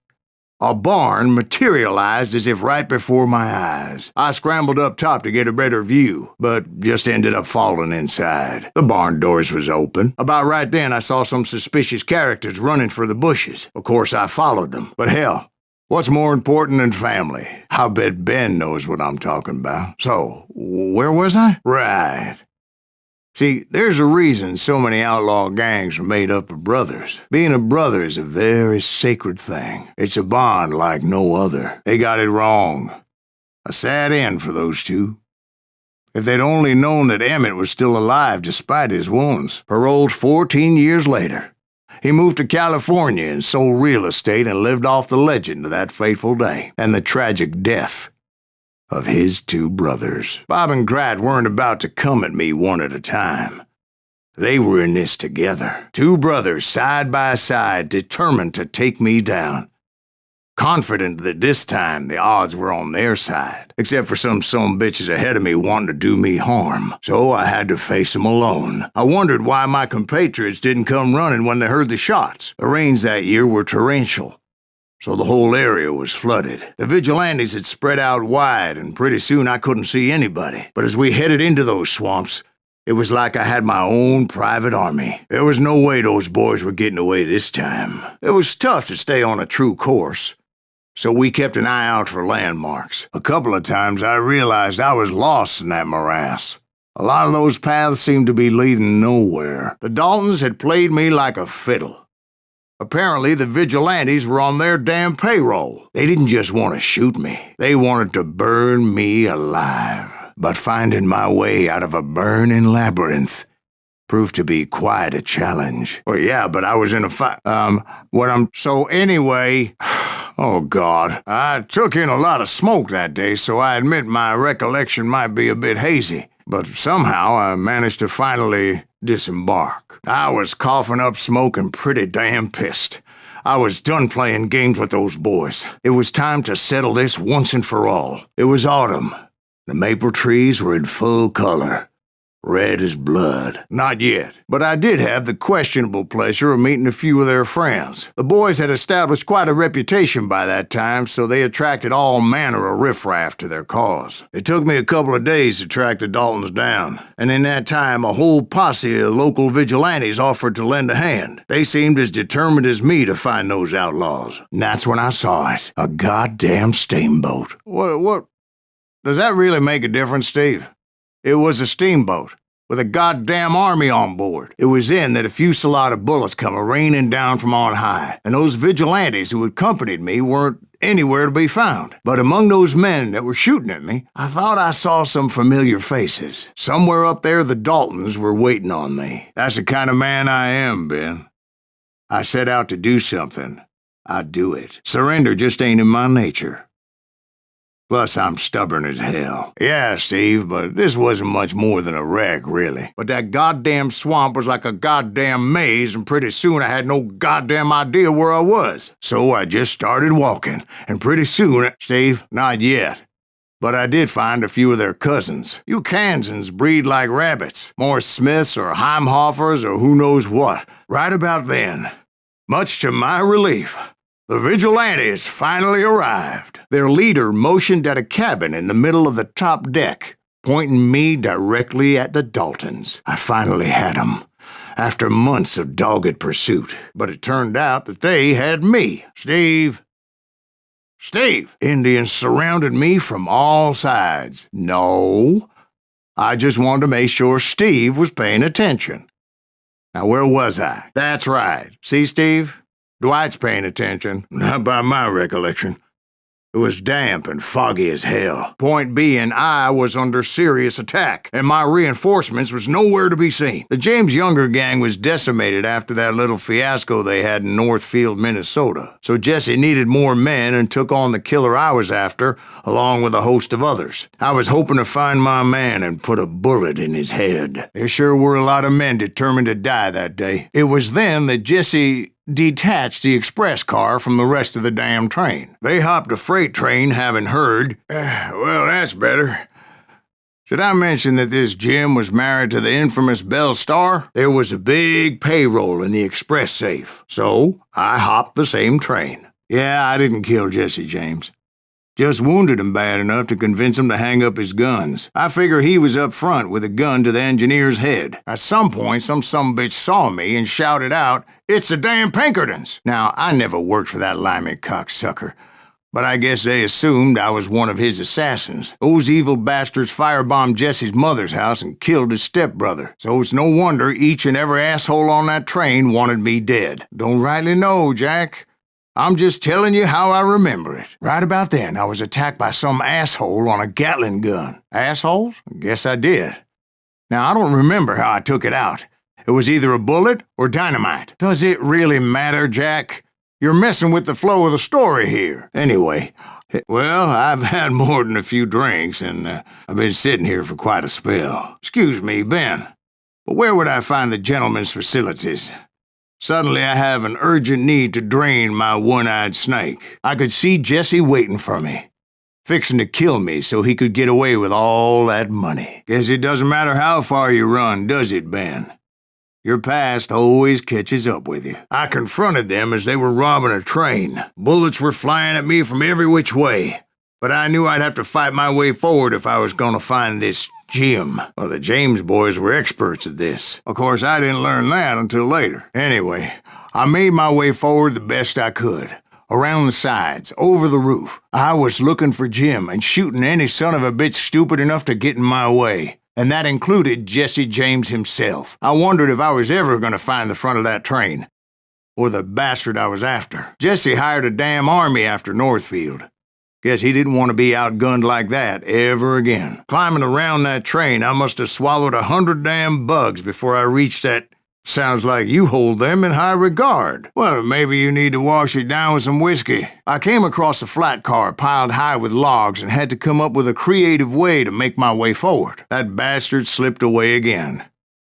a barn materialized as if right before my eyes. I scrambled up top to get a better view, but just ended up falling inside. The barn doors was open. About right then, I saw some suspicious characters running for the bushes. Of course, I followed them. But hell, what's more important than family? I bet Ben knows what I'm talking about. So, where was I? Right. See, there's a reason so many outlaw gangs are made up of brothers. Being a brother is a very sacred thing. It's a bond like no other. They got it wrong. A sad end for those two. If they'd only known that Emmett was still alive despite his wounds, paroled 14 years later. He moved to California and sold real estate and lived off the legend of that fateful day and the tragic death of his two brothers. Bob and Grat weren't about to come at me one at a time. They were in this together. Two brothers side by side, determined to take me down. Confident that this time the odds were on their side, except for some bitches ahead of me wanting to do me harm. So I had to face them alone. I wondered why my compatriots didn't come running when they heard the shots. The rains that year were torrential, so the whole area was flooded. The vigilantes had spread out wide, and pretty soon I couldn't see anybody. But as we headed into those swamps, it was like I had my own private army. There was no way those boys were getting away this time. It was tough to stay on a true course, so we kept an eye out for landmarks. A couple of times I realized I was lost in that morass. A lot of those paths seemed to be leading nowhere. The Daltons had played me like a fiddle. Apparently, the vigilantes were on their damn payroll. They didn't just want to shoot me. They wanted to burn me alive. But finding my way out of a burning labyrinth proved to be quite a challenge. Well, yeah, but I was in a fight. So anyway, oh God, I took in a lot of smoke that day, so I admit my recollection might be a bit hazy. But somehow I managed to finally disembark. I was coughing up smoke and pretty damn pissed. I was done playing games with those boys. It was time to settle this once and for all. It was autumn. The maple trees were in full color. Red as blood. Not yet, but I did have the questionable pleasure of meeting a few of their friends. The boys had established quite a reputation by that time, so they attracted all manner of riffraff to their cause. It took me a couple of days to track the Daltons down, and in that time a whole posse of local vigilantes offered to lend a hand. They seemed as determined as me to find those outlaws. And that's when I saw it. A goddamn steamboat. What? Does that really make a difference, Steve? It was a steamboat, with a goddamn army on board. It was then that a fusillade of bullets come raining down from on high, and those vigilantes who accompanied me weren't anywhere to be found. But among those men that were shooting at me, I thought I saw some familiar faces. Somewhere up there, the Daltons were waiting on me. That's the kind of man I am, Ben. I set out to do something. I'd do it. Surrender just ain't in my nature. Plus, I'm stubborn as hell. Yeah, Steve, but this wasn't much more than a wreck, really. But that goddamn swamp was like a goddamn maze, and pretty soon I had no goddamn idea where I was. So I just started walking, and pretty soon, Steve, not yet. But I did find a few of their cousins. You Kansans breed like rabbits. More Smiths or Heimhoffers or who knows what. Right about then, much to my relief, the vigilantes finally arrived. Their leader motioned at a cabin in the middle of the top deck, pointing me directly at the Daltons. I finally had them, after months of dogged pursuit. But it turned out that they had me. Steve! Indians surrounded me from all sides. No, I just wanted to make sure Steve was paying attention. Now, where was I? That's right. See, Steve? Dwight's paying attention. Not by my recollection. It was damp and foggy as hell. Point being, I was under serious attack, and my reinforcements was nowhere to be seen. The James Younger gang was decimated after that little fiasco they had in Northfield, Minnesota. So Jesse needed more men and took on the killer I was after, along with a host of others. I was hoping to find my man and put a bullet in his head. There sure were a lot of men determined to die that day. It was then that Jesse detached the express car from the rest of the damn train. They hopped a freight train, having heard. Well, that's better. Should I mention that this Jim was married to the infamous Belle Starr? There was a big payroll in the express safe, so I hopped the same train. Yeah, I didn't kill Jesse James. Just wounded him bad enough to convince him to hang up his guns. I figure he was up front with a gun to the engineer's head. At some point, some sumbitch saw me and shouted out, "It's the damn Pinkertons!" Now, I never worked for that limey cocksucker, but I guess they assumed I was one of his assassins. Those evil bastards firebombed Jesse's mother's house and killed his stepbrother. So it's no wonder each and every asshole on that train wanted me dead. Don't rightly know, Jack. I'm just telling you how I remember it. Right about then, I was attacked by some asshole on a Gatling gun. Assholes? Guess I did. Now, I don't remember how I took it out. It was either a bullet or dynamite. Does it really matter, Jack? You're messing with the flow of the story here. Anyway, well, I've had more than a few drinks, and I've been sitting here for quite a spell. Excuse me, Ben, but where would I find the gentleman's facilities? Suddenly, I have an urgent need to drain my one-eyed snake. I could see Jesse waiting for me, fixing to kill me so he could get away with all that money. Guess it doesn't matter how far you run, does it, Ben? Your past always catches up with you. I confronted them as they were robbing a train. Bullets were flying at me from every which way, but I knew I'd have to fight my way forward if I was going to find this Jim. Well, the James boys were experts at this. Of course, I didn't learn that until later. Anyway, I made my way forward the best I could. Around the sides, over the roof. I was looking for Jim and shooting any son of a bitch stupid enough to get in my way. And that included Jesse James himself. I wondered if I was ever going to find the front of that train, or the bastard I was after. Jesse hired a damn army after Northfield. Guess he didn't want to be outgunned like that ever again. Climbing around that train, I must have swallowed 100 damn bugs before I reached that. Sounds like you hold them in high regard. Well, maybe you need to wash it down with some whiskey. I came across a flat car piled high with logs and had to come up with a creative way to make my way forward. That bastard slipped away again.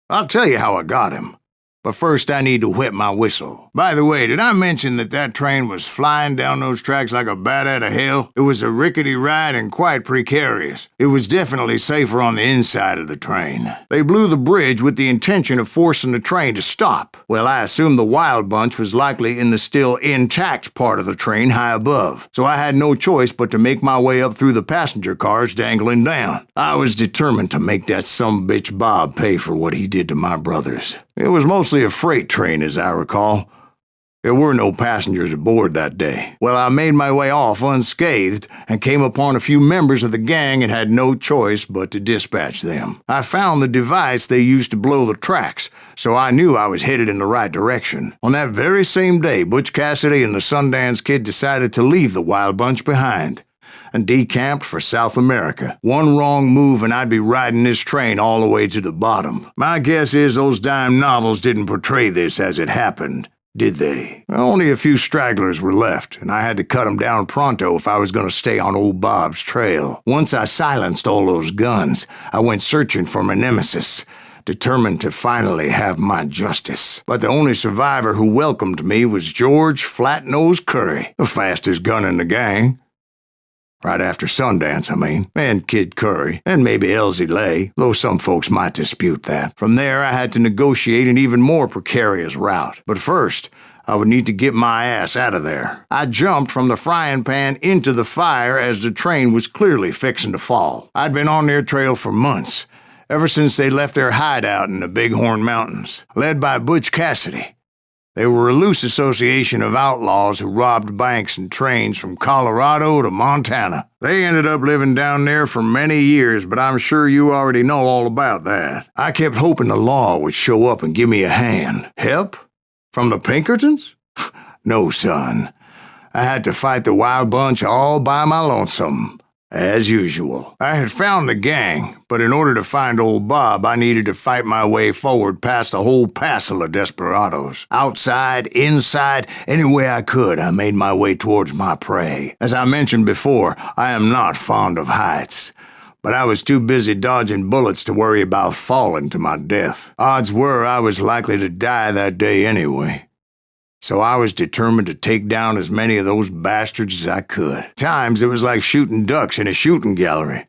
I'll tell you how I got him. But first I need to wet my whistle. By the way, did I mention that train was flying down those tracks like a bat out of hell? It was a rickety ride and quite precarious. It was definitely safer on the inside of the train. They blew the bridge with the intention of forcing the train to stop. Well, I assumed the Wild Bunch was likely in the still intact part of the train high above, so I had no choice but to make my way up through the passenger cars dangling down. I was determined to make that sumbitch Bob pay for what he did to my brothers. It was mostly a freight train, as I recall. There were no passengers aboard that day. Well, I made my way off unscathed and came upon a few members of the gang and had no choice but to dispatch them. I found the device they used to blow the tracks, so I knew I was headed in the right direction. On that very same day, Butch Cassidy and the Sundance Kid decided to leave the Wild Bunch behind and decamped for South America. One wrong move and I'd be riding this train all the way to the bottom. My guess is those dime novels didn't portray this as it happened, did they? Only a few stragglers were left, and I had to cut them down pronto if I was going to stay on old Bob's trail. Once I silenced all those guns, I went searching for my nemesis, determined to finally have my justice. But the only survivor who welcomed me was George Flat-Nosed Curry, the fastest gun in the gang. Right after Sundance, and Kid Curry, and maybe Elsie Lay, though some folks might dispute that. From there, I had to negotiate an even more precarious route. But first, I would need to get my ass out of there. I jumped from the frying pan into the fire as the train was clearly fixing to fall. I'd been on their trail for months, ever since they left their hideout in the Bighorn Mountains, led by Butch Cassidy. They were a loose association of outlaws who robbed banks and trains from Colorado to Montana. They ended up living down there for many years, but I'm sure you already know all about that. I kept hoping the law would show up and give me a hand. Help? From the Pinkertons? No, son. I had to fight the Wild Bunch all by my lonesome. As usual. I had found the gang, but in order to find old Bob, I needed to fight my way forward past a whole passel of desperados. Outside, inside, any way I could, I made my way towards my prey. As I mentioned before, I am not fond of heights, but I was too busy dodging bullets to worry about falling to my death. Odds were I was likely to die that day anyway. So I was determined to take down as many of those bastards as I could. At times, it was like shooting ducks in a shooting gallery.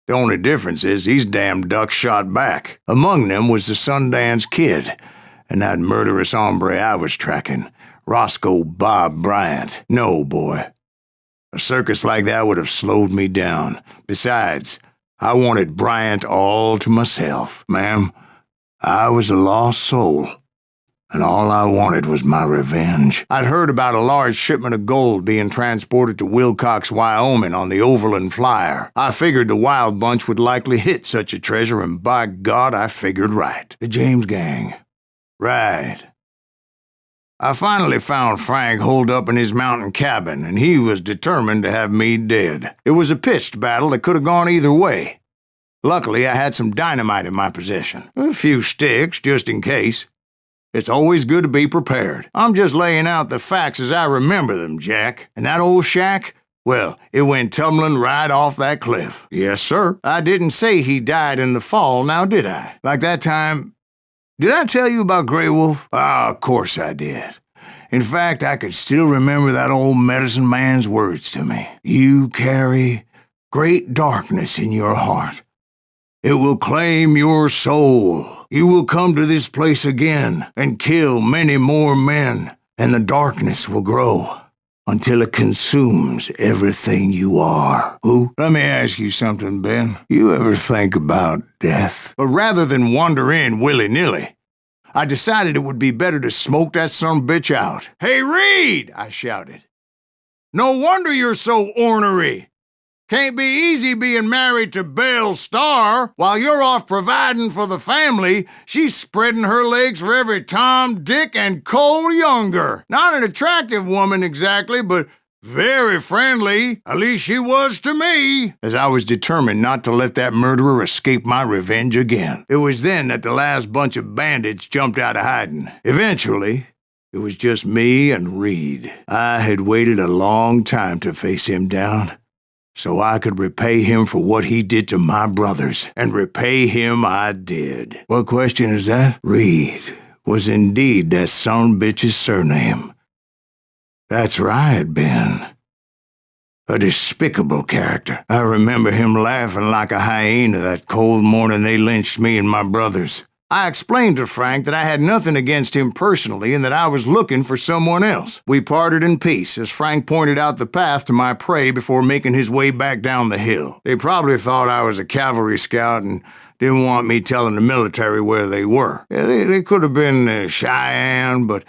The only difference is these damn ducks shot back. Among them was the Sundance Kid, and that murderous hombre I was tracking, Roscoe Bob Bryant. No, boy. A circus like that would have slowed me down. Besides, I wanted Bryant all to myself. Ma'am, I was a lost soul. And all I wanted was my revenge. I'd heard about a large shipment of gold being transported to Wilcox, Wyoming on the Overland Flyer. I figured the Wild Bunch would likely hit such a treasure, and by God, I figured right. The James gang. Right. I finally found Frank holed up in his mountain cabin, and he was determined to have me dead. It was a pitched battle that could have gone either way. Luckily, I had some dynamite in my possession. A few sticks, just in case. It's always good to be prepared. I'm just laying out the facts as I remember them, Jack. And that old shack, well, it went tumbling right off that cliff. Yes, sir. I didn't say he died in the fall, now did I? Like that time... Did I tell you about Grey Wolf? Ah, of course I did. In fact, I could still remember that old medicine man's words to me. You carry great darkness in your heart. It will claim your soul. You will come to this place again and kill many more men, and the darkness will grow until it consumes everything you are. Ooh, let me ask you something, Ben. You ever think about death? But rather than wander in willy-nilly, I decided it would be better to smoke that sumbitch out. Hey, Reed! I shouted. No wonder you're so ornery. Can't be easy being married to Belle Starr. While you're off providing for the family, she's spreading her legs for every Tom, Dick, and Cole Younger. Not an attractive woman exactly, but very friendly. At least she was to me. As I was determined not to let that murderer escape my revenge again. It was then that the last bunch of bandits jumped out of hiding. Eventually, it was just me and Reed. I had waited a long time to face him down, so I could repay him for what he did to my brothers. And repay him I did. What question is that? Reed, was indeed that son bitch's surname. That's right, Ben. A despicable character. I remember him laughing like a hyena that cold morning they lynched me and my brothers. I explained to Frank that I had nothing against him personally and that I was looking for someone else. We parted in peace as Frank pointed out the path to my prey before making his way back down the hill. They probably thought I was a cavalry scout and didn't want me telling the military where they were. Yeah, they could have been Cheyenne, but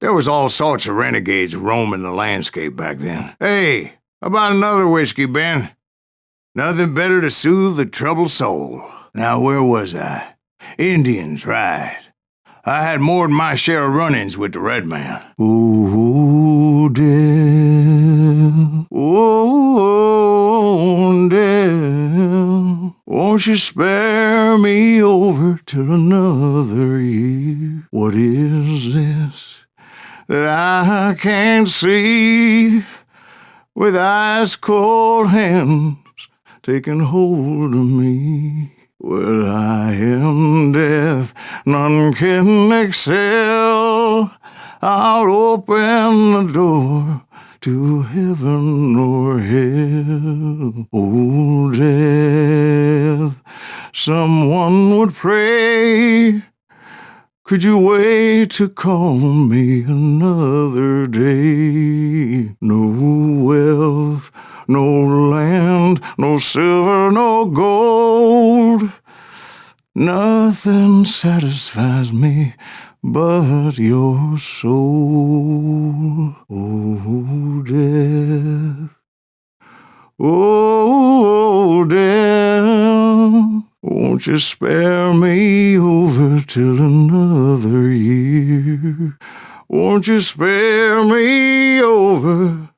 there was all sorts of renegades roaming the landscape back then. Hey, how about another whiskey, Ben? Nothing better to soothe the troubled soul. Now, where was I? Indians, right. I had more than my share of run-ins with the red man. Ooh, Dale. Oh, Dale. Won't you spare me over till another year? What is this that I can't see with ice cold hands taking hold of me? Well, I am death, none can excel. I'll open the door to heaven or hell. Oh, death, someone would pray. Could you wait to call me another day? No wealth, no land, no silver, no gold. Nothing satisfies me but your soul. Oh, death. Oh, death. Won't you spare me over till another year? Won't you spare me over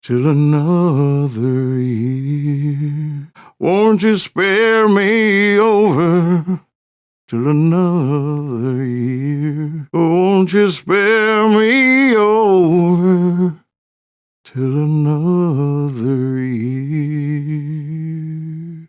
till another year? Won't you spare me over till another year? Won't you spare me over till another year?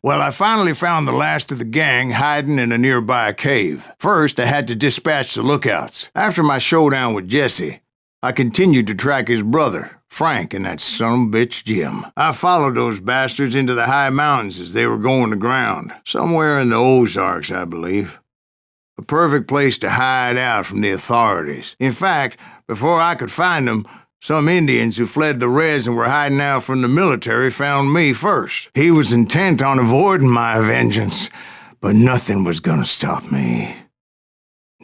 Well, I finally found the last of the gang hiding in a nearby cave. First, I had to dispatch the lookouts. After my showdown with Jesse, I continued to track his brother, Frank, and that son-of-a-bitch Jim. I followed those bastards into the high mountains as they were going to ground, somewhere in the Ozarks, I believe. A perfect place to hide out from the authorities. In fact, before I could find them, some Indians who fled the Reds and were hiding out from the military found me first. He was intent on avoiding my vengeance, but nothing was gonna stop me.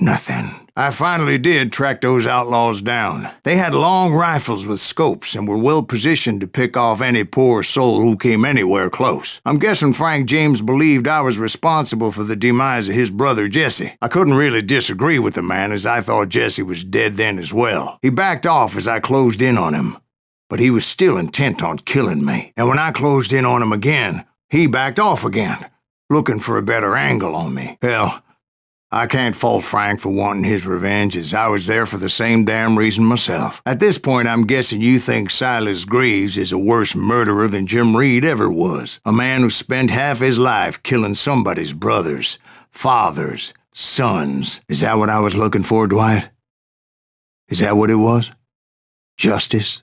Nothing. I finally did track those outlaws down. They had long rifles with scopes and were well positioned to pick off any poor soul who came anywhere close. I'm guessing Frank James believed I was responsible for the demise of his brother Jesse. I couldn't really disagree with the man, as I thought Jesse was dead then as well. He backed off as I closed in on him, but he was still intent on killing me. And when I closed in on him again, he backed off again, looking for a better angle on me. Hell, I can't fault Frank for wanting his revenge, as I was there for the same damn reason myself. At this point, I'm guessing you think Silas Greaves is a worse murderer than Jim Reed ever was. A man who spent half his life killing somebody's brothers, fathers, sons. Is that what I was looking for, Dwight? Is that what it was? Justice?